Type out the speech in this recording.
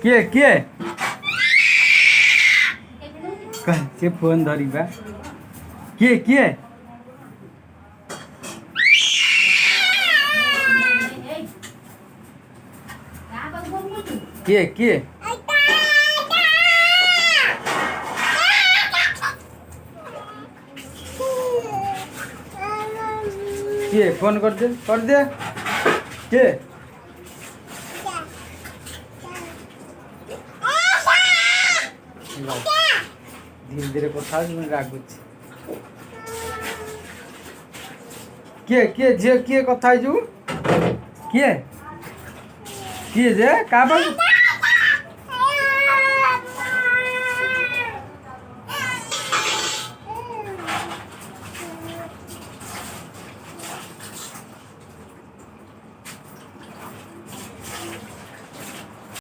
किए किए से फोन धरिबा किए किए किए किए किए फोन कर दे किए धीरे धीरे कथा रागुच किए किए झे किए कथा जो किए किए जे का